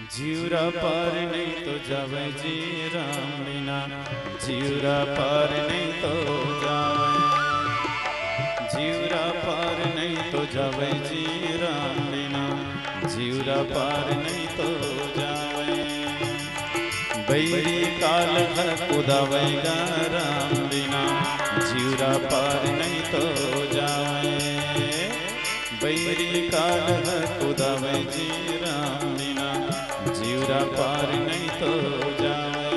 जीवरा पार नहीं तो जावे जी राम बिना, जीवरा पार नहीं तो जावे, जीवरा पार नहीं तो जावे जी राम बिना, जीवरा पार नहीं तो जावे। बैरी काल घर कुदावेगा राम बिना, जीवरा पार नहीं तो जावे। बैरी काल घर कुदावे जी राम बिना, जीवरा पार नहीं तो जावे।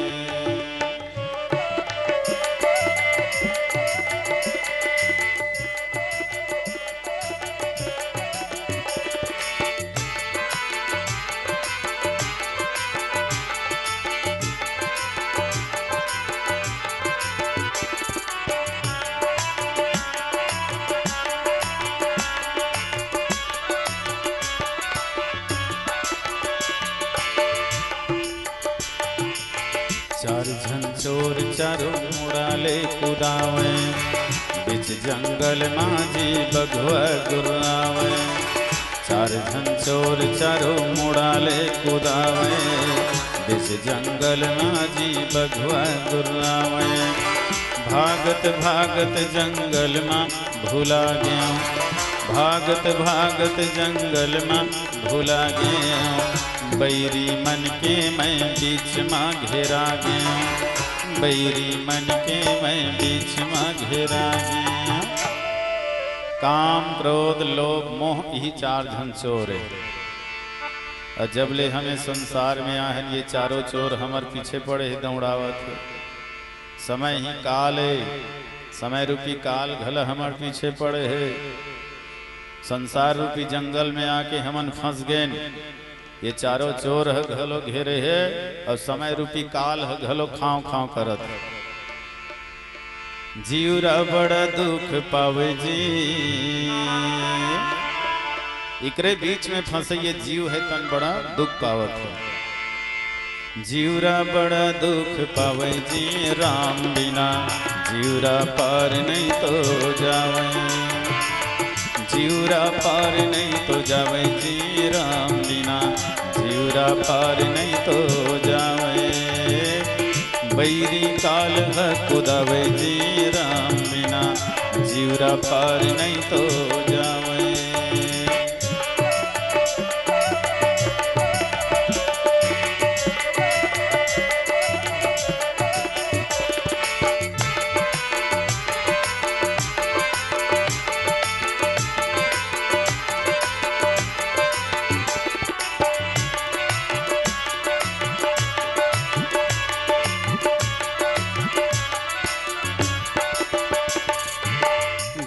चार झन चोर चारो मुड़ाले कुदावे, बिच जंगल माझी बघवा गुरावे। चार झन चोर चारो मुड़ाले कुदावे, बिच जंगल माझी बघवा गुरावे। भागत भागत जंगल मां भूला गया, भागत भागत जंगल मां भूला गया। बैरी मन के मैं बीच मां घेरा गया, बैरी मन के मैं बीच मां घेरा गया। काम क्रोध लोभ मोह यही चार झन चोर है। और जब ले हमें संसार में आहन ये चारों चोर हमार पीछे पड़े है दौड़ावत है। समय ही काल है, समय रूपी काल घल हमार पीछे पड़े है। संसार रूपी जंगल में आके हमन फंस गए। ये चारों चोर घलो घेरे है और समय रूपी काल घलो खाओ खाओ करत। जीवरा बड़ा दुख पावे जी, इकरे बीच में फंसे ये जीव है तन बड़ा दुख पावत है। जीवरा बड़ा दुख पावे जी राम बिना, जीवरा पार नहीं तो जावे, जीवरा पार नहीं तो जावे जी राम बिना, जीवरा पार नहीं तो जावे। बैरी काल कुदावे जी राम बिना, जीवरा पार नहीं तो जावे।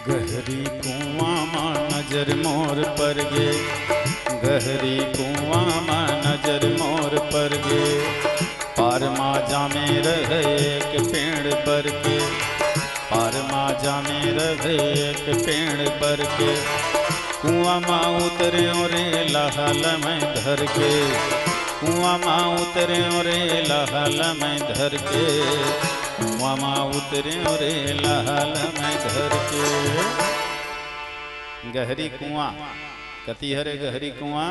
गहरी कुआं मां नजर मोर पर गे, गहरी कुआं मां नजर मोर पर गे। पार माजा में रहे एक पेड़ पर के, पार माजा में रहे एक पेड़ पर के। कुआं मां उतर्यो रे लहल में धर के, कुआं मां उतर्यो रे लहल में धर के। कुआं मां उतर्यो रे लहल में धर के। गहरी कुआं कति हरे गहरी कुआं,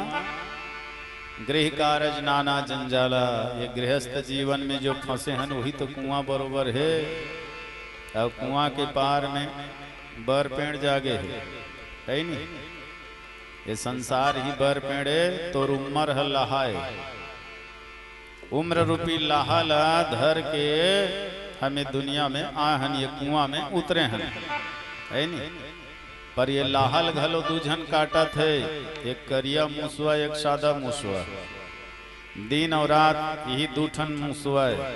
गृह कारज नाना जंजाला। ये गृहस्थ जीवन में जो फंसे हैं वही तो कुआं बरोबर है। और कुआं के पार में बर पेड़ जागे है नहीं। ये संसार ही बर पेड़े तो उम्र है लहाए, उम्र रूपी लाहला धर के हमें दुनिया में आहन ये कुआं में उतरे हैं है नहीं। पर ये लाहल घलो दूझन काटा थे, एक करिया मुसवा एक सादा मुसवा। दिन और रात यही दूठन मुसवा है,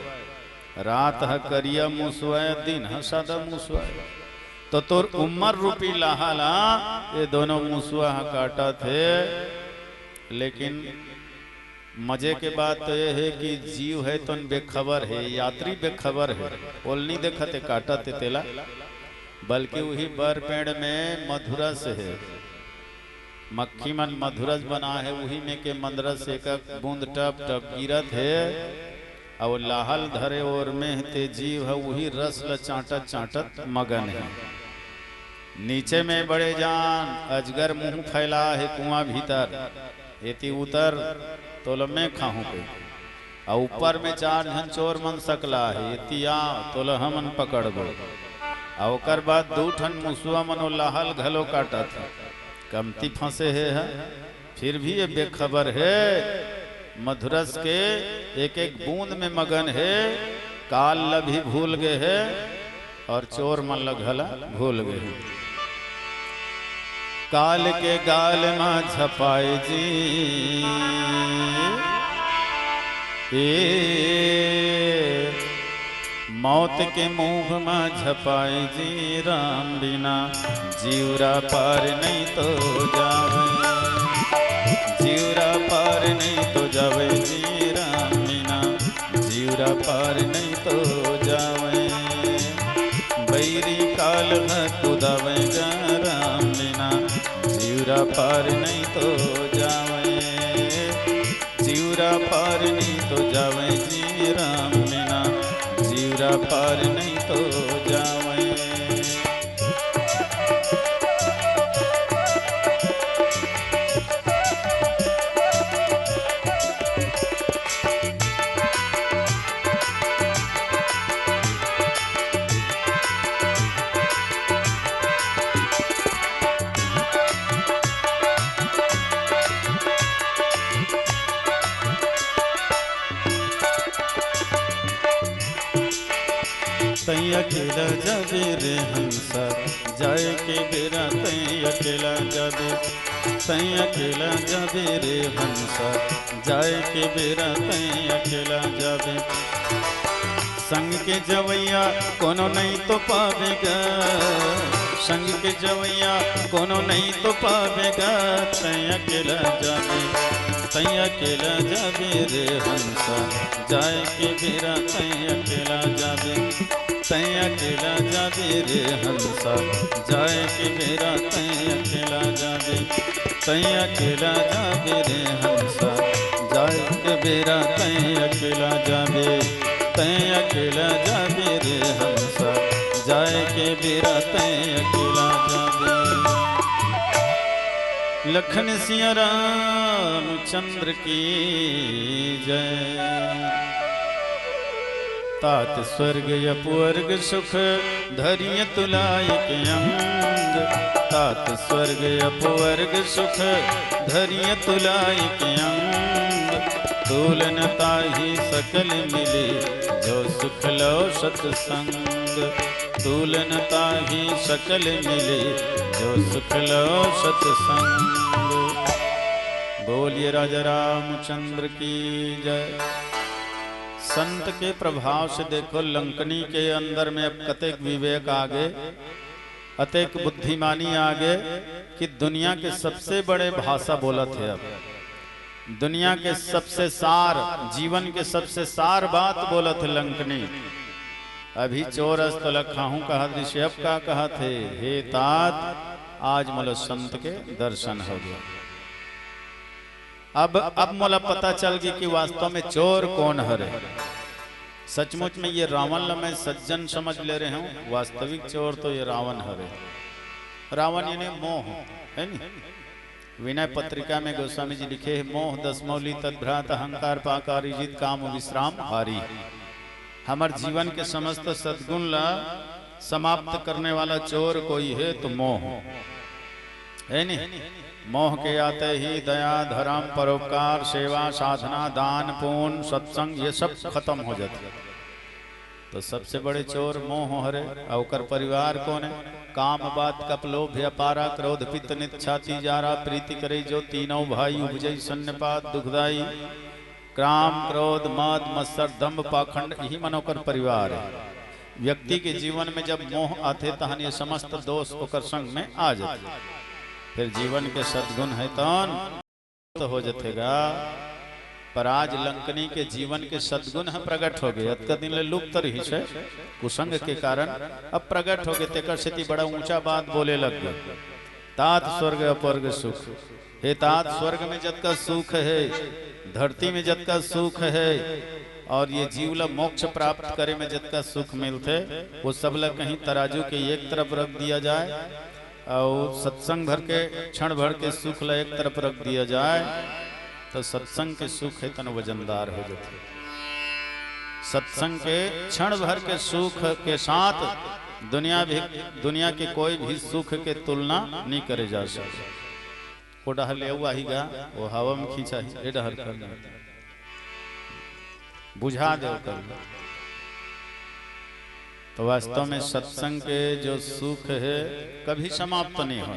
रात है करिया मुसवा, दिन है सादा मुसवा। तो तोर उम्र रूपी लाहला ये दोनों मुसवा काटा थे। लेकिन मजे के बात तो ये है कि जीव है तो बेखबर है, यात्री बेखबर है। बोल नहीं देखते काटते तेला, बल्कि वही बर पेड़ में मधुरस है। मक्खी मन मधुरस बना है, वही में के मंदरस एक बूंद टप टप गिरत है। और लाहल धरे और में ते जीव है वही रस ल चाटत चाटत मगन है। नीचे में बड़े जान अजगर मुंह फैला है कुआं भीतर, एति उतर तोल में खाहू पे और ऊपर में 4 जन चोर मन सकला है तिया तोल हमन पकड़बो और ओकर बाद 2 ठन मुसुआ मनो लाहल घलो काटा था कमती फंसे है फिर भी ये बेखबर है मधुरस के एक एक बूंद में मगन है काल भी भूल गए है और चोर मन लगला भूल गए काल के गाल में झपाए जी ए मौत के मुंह में झपाए जी राम बिना जीवरा पार नहीं तो जावे जीवरा पार नहीं तो जावे जी राम बिना जीवरा पार नहीं तो जावे बैरी काल में कुदावे राम बिना जीवरा पार नहीं तो जावे जीवरा पार नहीं तो जावे जी राम बिना जीवरा पार नहीं तो जावे तई अकेला जाबे रे हंसा जाए के बेरा तई अकेला जाबे तई अकेला जाबे रे हंसा जाए के बेरा तई अकेला जाबे संग के जवैया कोनो नहीं तो पावेगा संग के जवैया कोनो नहीं तो पावेगा तई अकेला जाबे तई अकेला जाबे रे हंसा जाए के बेरा तई अकेला जाबे तई अकेला जाबे रे हंसा जाए के बेरा तई अकेला जाबे तई अकेला जाबे रे हंसा जाए के बेरा तई अकेला जाबे तई अकेला जाबे रे हंसा जाए के बेरा तई अकेला जाबे लखन सिया रामचंद्र की जय तात स्वर्ग अपवर्ग सुख धरिय तुलाय के अंग तात स्वर्ग अपवर्ग सुख धरिय तुलाय के अंग तुलन ताहि सकल मिले जो सुख लो सत्संग तुलन ताहि सकल मिले जो सुख लो सत्संग बोलिए राजा रामचंद्र की जय संत के प्रभाव से देखो लंकनी के अंदर में अब कतेक विवेक आगे अतेक बुद्धिमानी आगे कि दुनिया के सबसे बड़े भाषा बोला थे अब दुनिया के सबसे सार जीवन के सबसे सार बात बोला थे लंकनी अभी चोरस तो लखाहू कहा ऋषभ का कहा थे हे तात आज मोला संत के दर्शन हो गया अब मोला पता चल गई कि वास्तव में चोर कौन हरे सचमुच में ये रावण ला मैं सज्जन समझ ले रहे हूँ वास्तविक चोर तो ये रावण हरे रावण यानी मोह है नी विनय पत्रिका में गोस्वामी जी लिखे है मोह दसमौली तद्भ्रात अहंकार पाकारी जित काम विश्राम हारी हमार जीवन के समस्त सद्गुण ला समाप्त करने वाला चोर कोई है तो मोह है नी मोह के आते ही दया धर्म परोपकार सेवा साधना दान पुण्य सत्संग ये सब खत्म हो जाते तो सबसे बड़े चोर मोह हरे अवकर परिवार कौन है काम बात कप लोभ व्यापारा क्रोध पित्त नित छाती जारा प्रीति करे जो तीनों भाई उपजई सन्नपात दुखदाई काम क्रोध मद मत्सर दम्भ पाखंड यही मनोकर परिवार है व्यक्ति के जीवन में जब मोह आते तहन ये समस्त दोष होकर संग में आ जाते फिर जीवन के सद्गुण है तो हो जातेगा पर आज लंकनी के जीवन के सद्गुण है प्रकट हो गए अतका दिन ले लुप्त रही है कुसंग के कारण अब प्रकट हो गए तेकर से बड़ा ऊंचा बात बोले लग गए तात स्वर्ग अपवर्ग सुख हे तात स्वर्ग में जत का सुख है धरती में जत का सुख है और ये जीवला मोक्ष प्राप्त करे में जत का सुख मिलते वो सब ला कहीं तराजू के एक तरफ रख दिया जाए और सत्संग भर के क्षण भर के सुख ला एक तरफ रख दिया जाए तो सत्संग के सुख है तन वजनदार हो जाते। सत्संग के क्षण भर के सुख के साथ दुनिया के कोई भी सुख के तुलना नहीं करे जा सकते। वो डहर ले ही गा वो हवा में खींचा ये डहर करना बुझा दे कर। तो वास्तव में सत्संग के जो सुख है कभी समाप्त नहीं हो।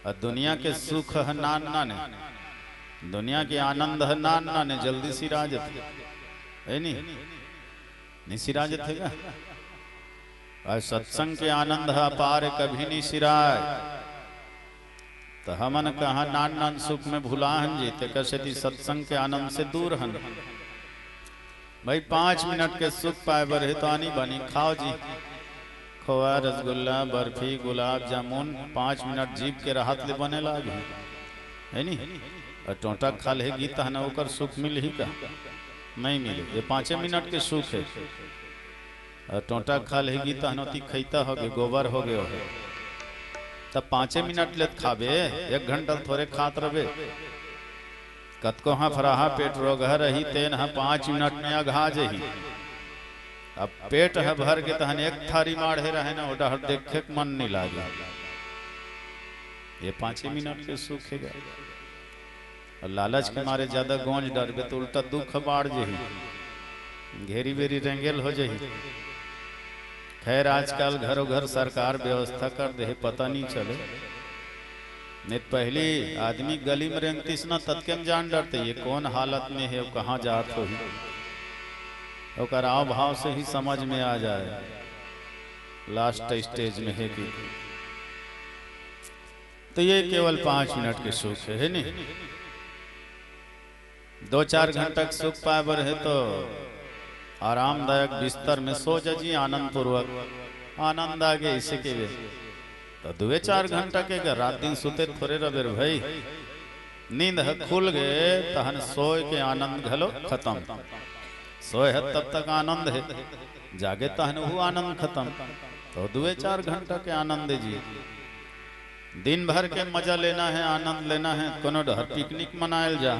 और दुनिया के सुख है नान नाने, दुनिया के आनंद है नान नाने, जल्दी सिराजत है नहीं सिराजत है क्या? और सत्संग के आनंद है अपार कभी नहीं सिराय। तो हमन कहा नान नान सुख में भुला हन जीते कैसे सत्संग के आनंद से दूर हन। भाई 5 मिनट के सुख पाए बर है तो आनी बनी खाओ जी, खोआ रसगुल्ला बर्फी गुलाब जामुन 5 मिनट जीप के राहत ले बने लागे है नी। और टोटा खा लेगी तहना होकर सुख मिल ही का नहीं मिले। ये 5 मिनट के सुख है। और टोटा खा लेगी तहनोती खैता हो गए गोबर हो गए हो तब 5 मिनट ले खाबे 1 घंटा थोड़े खात रहे। कतको हाँ फराहा पेट रोग रही तेन हाँ 5 मिनट में अघा जही। अब पेट है भर के तहन एक थारी माढ़े रहे ना ओडा देखे मन नहीं लागे। ये 5 मिनट के सुख है। और लालच के मारे ज्यादा गौंज डरबे तो उल्टा दुख बाढ़ जही, घेरी बेरी रेंगेल हो जही। खैर आजकल घरों घर सरकार व्यवस्था कर दे पता नहीं चले। नहीं पहली आदमी गली में रेंगतीस ना तत्के में जान डरते ये कौन हालत में है कहाँ जात हो ही और आव भाव से ही समझ में आ जाए लास्ट स्टेज में है कि। तो ये केवल 5 मिनट के सुख है नहीं। 2-4 घंटा सुख पाए बर है तो आरामदायक बिस्तर में सो जी आनंद पूर्वक आनंद आगे इसे के वे। तो 2-4 घंटा के रात दिन सुते थोड़े रबेर भाई नींद है खुल गए तहन सोए के आनंद घलो खत्म। सोए है तब तक आनंद है, जागे तहन वो आनंद खत्म। तो 2-4 घंटा के आनंद जी दिन भर के मजा लेना है आनंद लेना है। कोनो डर पिकनिक मनायल जा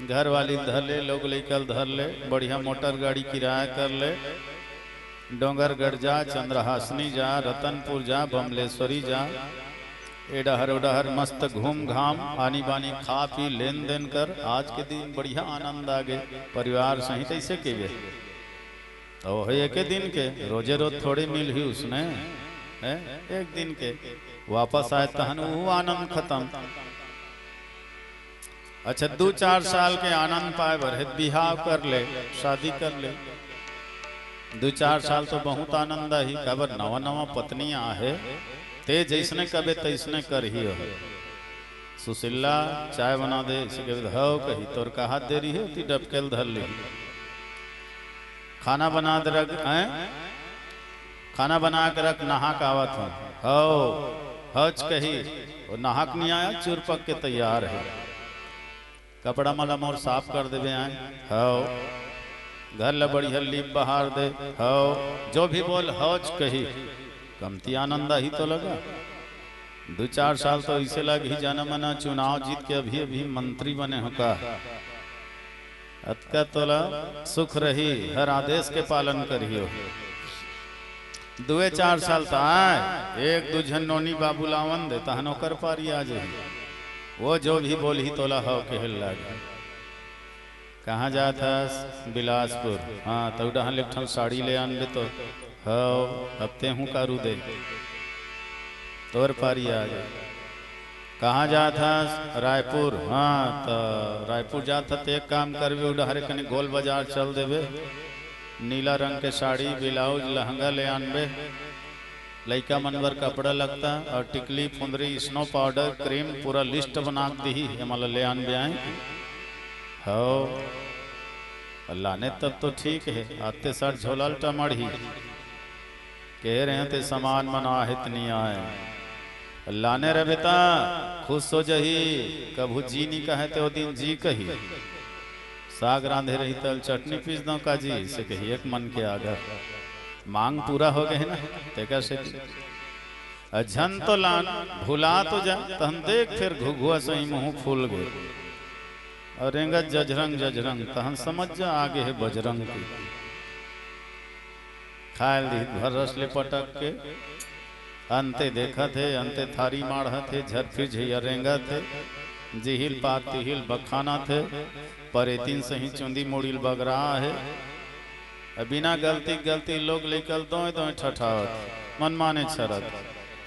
घर वाली धर ले लोग लेकर धर ले बढ़िया मोटर गाड़ी किराया कर ले डोंगरगढ़ जा चंद्रहासनी जा रतनपुर जा बमलेश्वरी जा एडहर ओडहर मस्त घूम घाम आनी बानी खा पी लेन देन कर आज के दिन बढ़िया आनंद आ गए परिवार सहित ऐसे के वे। तो एक दिन के रोजे रोज थोड़ी मिल ही उसने है एक दिन के वापस आए तहन वो आनंद खत्म। अच्छा 2-4 साल के आनंद पाए बर बिहाव कर ले शादी कर ले 2-4 साल तो बहुत आनंद ही कबर नवा नवा पत्नियां है ते जैसने कबे तैसने कर ही हो। सुशीला चाय बना दे हो कही तोर का हाथ दे रही है ती डबकेल धर ली। खाना बना दे रख खाना बना के रख नहाक आवत हो हज कही वो नहाक नहीं आया चूर पक के तैयार है। कपड़ा मला मोर साफ कर देवे आए हो घर ल बढ़िया लीप बहार दे हो जो भी बोल हौज कही कमती आनंद ही तो लगा। 2-4 साल तो ऐसे लग ही जाना मना चुनाव जीत के अभी अभी मंत्री बने हो का अतका तोला सुख रही हर आदेश के पालन करियो। 2-4 साल तो आए 1-2 झन नोनी बाबू लावन दे तहनो कर पारी आ जाए वो जो भी बोल ही तोला हो के हिल लागे। कहाँ जाता बिलासपुर हाँ तो डहां लिप्ठन साड़ी ले आन दे तो हो हफ्ते हूँ कारू दे तोर पारी आ गए। कहाँ जाता रायपुर हाँ तो रायपुर जाता तो एक काम करवे उड़ारे कने गोल बाजार चल देवे नीला रंग के साड़ी ब्लाउज लहंगा ले आनबे लइका मनवर कपड़ा लगता और टिकली फुंदरी स्नो पाउडर क्रीम पूरा लिस्ट बना दी हमारा ले आन बे आए हो लाने तब तो ठीक है आते सर झोलाल टमड़ ही कह रहे थे सामान मना इतनी आए लाने रे बेटा खुश हो जही कभू जी नहीं कहे तो दिन जी कही साग रांधे रही तल चटनी पीस दो का जी से कही एक मन के आगर मांग पूरा हो गए ना तेका से अझन तो लान भुला तो जा तहन देख फिर घुघुआ सही मुंह फूल गए और रेंगा जजरंग जजरंग तहन समझ जा आगे है बजरंग की खायल दी भर रस ले पटक के अंते देखा थे अंते थारी माढ़ा थे झरफिर झैया रेंगा थे जिहिल पात तिहिल बखाना थे परे तीन सही चुंदी मुड़िल बगरा है बिना गलती गलती लोग निकल दो ठठावत मन माने छरत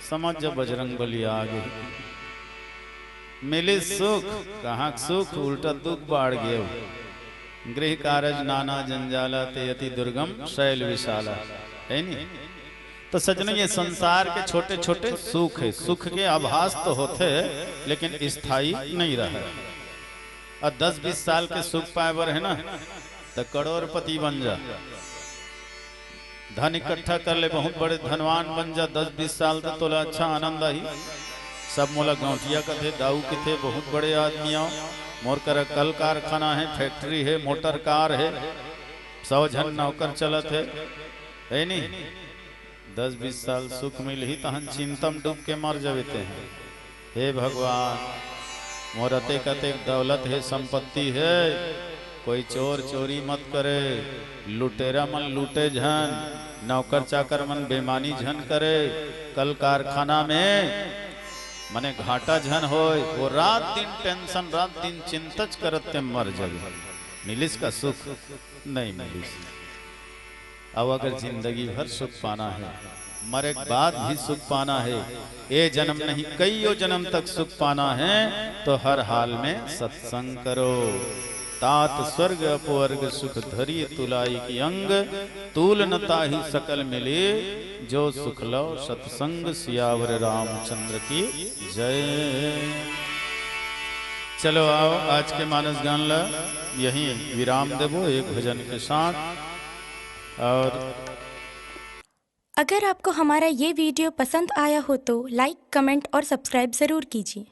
समझ जब बजरंग बली आगे मिली सुख कहाँ सुख उल्टा दुख बाढ़ गया गृह कारज नाना जंजाला ते अति दुर्गम शैल विशाला है नहीं। तो सजन ये संसार के छोटे छोटे सुख है, सुख के आभास तो होते लेकिन स्थायी नहीं रहे। और 10-20 साल के सुख पाए बर है ना तो करोड़पति बन जा, धन इकट्ठा कर ले, बहुत बड़े धनवान बन जा। 10-20 साल तक तो अच्छा आनंद ही सब मोला गौटिया का थे दाऊ के थे बहुत बड़े आदमियों मोर कर कल कारखाना है, फैक्ट्री है, मोटर कार है, 100 जन नौकर चलत है नहीं। 10-20 साल सुख मिल ही तहन चिंतम डूब के मर जबते हैं। हे भगवान मोर अतेक अतेक दौलत है, संपत्ति है, कोई चोर चोरी मत करे, लुटेरा मन लूटे झन, नौकर चाकर मन बेमानी झन करे, कल कारखाना में मने घाटा झन होय, वो रात दिन टेंशन रात दिन चिंतच करते मर जाए। मिलिस का सुख नहीं मिलिस। अब अगर जिंदगी भर सुख पाना है, मरे के बाद भी सुख पाना है, ये जन्म नहीं कईयों जन्म तक सुख पाना है तो हर हाल में सत्संग करो। तात स्वर्ग अपवर्ग सुख धरी तुलाई की अंग, तूल नता ही सकल मिले, जो सुख लो सत्संग सियावर रामचंद्र की जय। चलो आओ आज के मानस गान ला यहीं विराम देवो एक भजन के साथ। और अगर आपको हमारा ये वीडियो पसंद आया हो तो लाइक, कमेंट और सब्सक्राइब ज़रूर कीजिए।